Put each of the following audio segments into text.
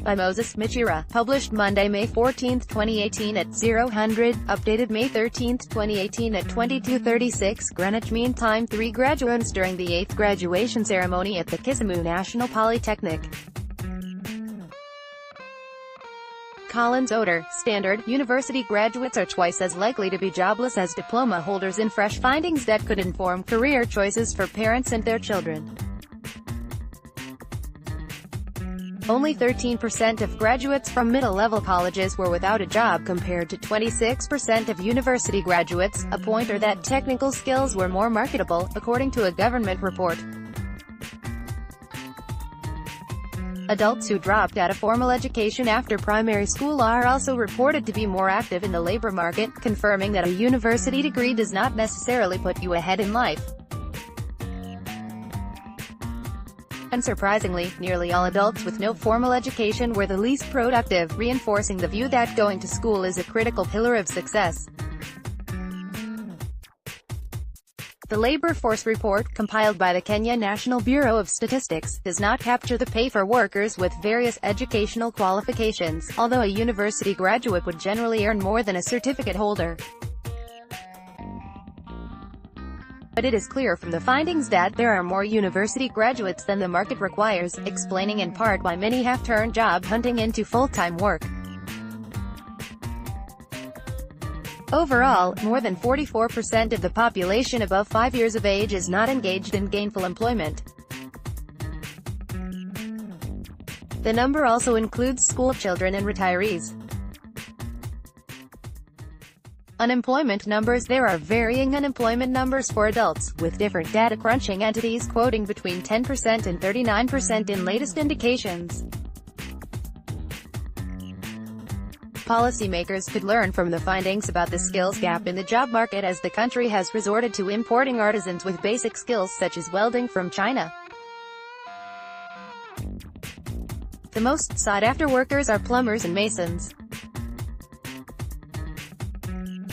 by Moses Michira, published Monday, May 14, 2018 at 0000, updated May 13, 2018 at 22:36 Greenwich Mean Time. 3 graduands during the 8th graduation ceremony at the Kisumu National Polytechnic. Collins Oduor, Standard, university graduates are twice as likely to be jobless as diploma holders in fresh findings that could inform career choices for parents and their children. Only 13% of graduates from middle-level colleges were without a job compared to 26% of university graduates, a pointer that technical skills were more marketable, according to a government report. Adults who dropped out of formal education after primary school are also reported to be more active in the labor market, confirming that a university degree does not necessarily put you ahead in life. Unsurprisingly, nearly all adults with no formal education were the least productive, reinforcing the view that going to school is a critical pillar of success. The labor force report, compiled by the Kenya National Bureau of Statistics, does not capture the pay for workers with various educational qualifications, although a university graduate would generally earn more than a certificate holder. But it is clear from the findings that there are more university graduates than the market requires, explaining in part why many have turned job hunting into full-time work. Overall, more than 44% of the population above 5 years of age is not engaged in gainful employment. The number also includes school children and retirees. Unemployment numbers. There are varying unemployment numbers for adults, with different data crunching entities quoting between 10% and 39% in latest indications. Policymakers could learn from the findings about the skills gap in the job market as the country has resorted to importing artisans with basic skills such as welding from China. The most sought-after workers are plumbers and masons.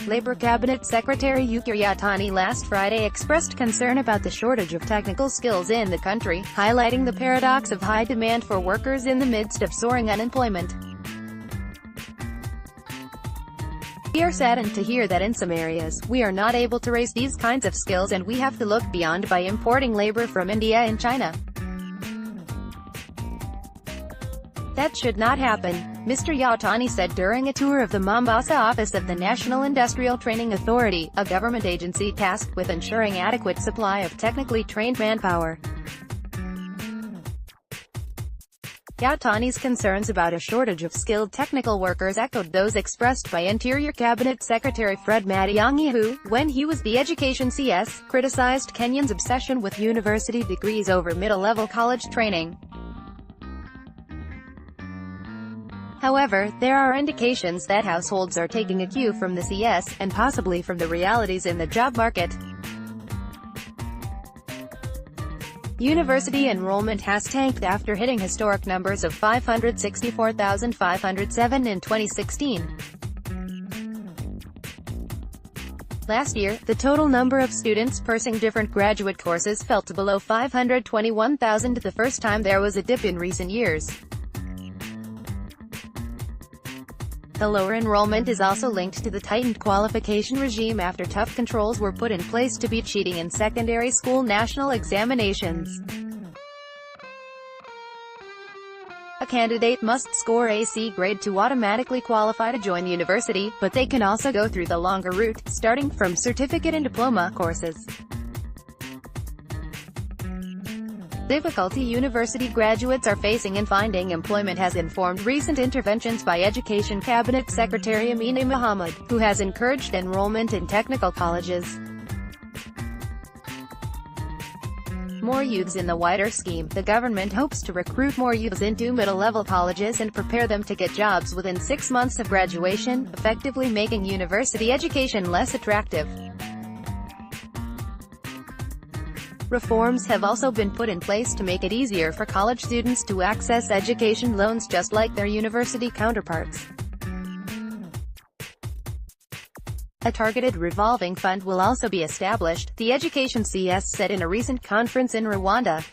Labor Cabinet Secretary Ukur Yatani last Friday expressed concern about the shortage of technical skills in the country, highlighting the paradox of high demand for workers in the midst of soaring unemployment. We are saddened to hear that in some areas, we are not able to raise these kinds of skills and we have to look beyond by importing labor from India and China. That should not happen, Mr. Yatani said during a tour of the Mombasa office of the National Industrial Training Authority, a government agency tasked with ensuring adequate supply of technically trained manpower. Yatani's concerns about a shortage of skilled technical workers echoed those expressed by Interior Cabinet Secretary Fred Matiang'i who, when he was the Education CS, criticized Kenyans' obsession with university degrees over middle-level college training. However, there are indications that households are taking a cue from the CS, and possibly from the realities in the job market. University enrollment has tanked after hitting historic numbers of 564,507 in 2016. Last year, the total number of students pursuing different graduate courses fell to below 521,000, the first time there was a dip in recent years. The lower enrollment is also linked to the tightened qualification regime after tough controls were put in place to beat cheating in secondary school national examinations. A candidate must score a C grade to automatically qualify to join the university, but they can also go through the longer route, starting from certificate and diploma courses. Difficulty university graduates are facing in finding employment has informed recent interventions by Education Cabinet Secretary Amina Mohammed, who has encouraged enrollment in technical colleges. More youths in the wider scheme. The government hopes to recruit more youths into middle-level colleges and prepare them to get jobs within 6 months of graduation, effectively making university education less attractive. Reforms have also been put in place to make it easier for college students to access education loans just like their university counterparts. A targeted revolving fund will also be established, the Education CS said in a recent conference in Rwanda.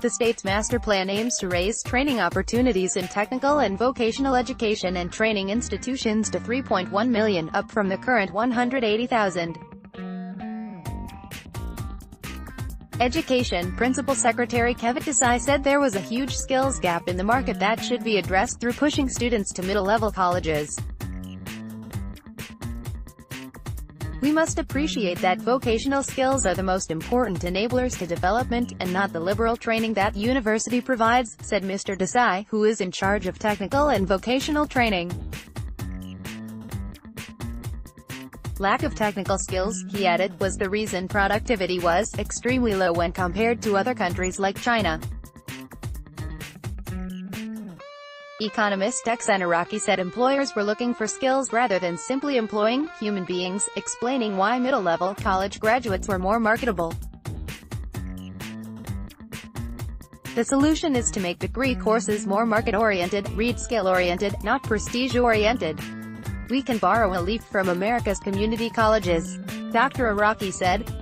The state's master plan aims to raise training opportunities in technical and vocational education and training institutions to 3.1 million, up from the current 180,000. Education Principal Secretary Kevin Desai said there was a huge skills gap in the market that should be addressed through pushing students to middle-level colleges. We must appreciate that vocational skills are the most important enablers to development, and not the liberal training that university provides, said Mr. Desai, who is in charge of technical and vocational training. Lack of technical skills, he added, was the reason productivity was extremely low when compared to other countries like China. Economist X Anaraki said employers were looking for skills rather than simply employing human beings, explaining why middle-level college graduates were more marketable. The solution is to make degree courses more market-oriented, read skill-oriented, not prestige-oriented. We can borrow a leaf from America's community colleges, Dr. Araki said.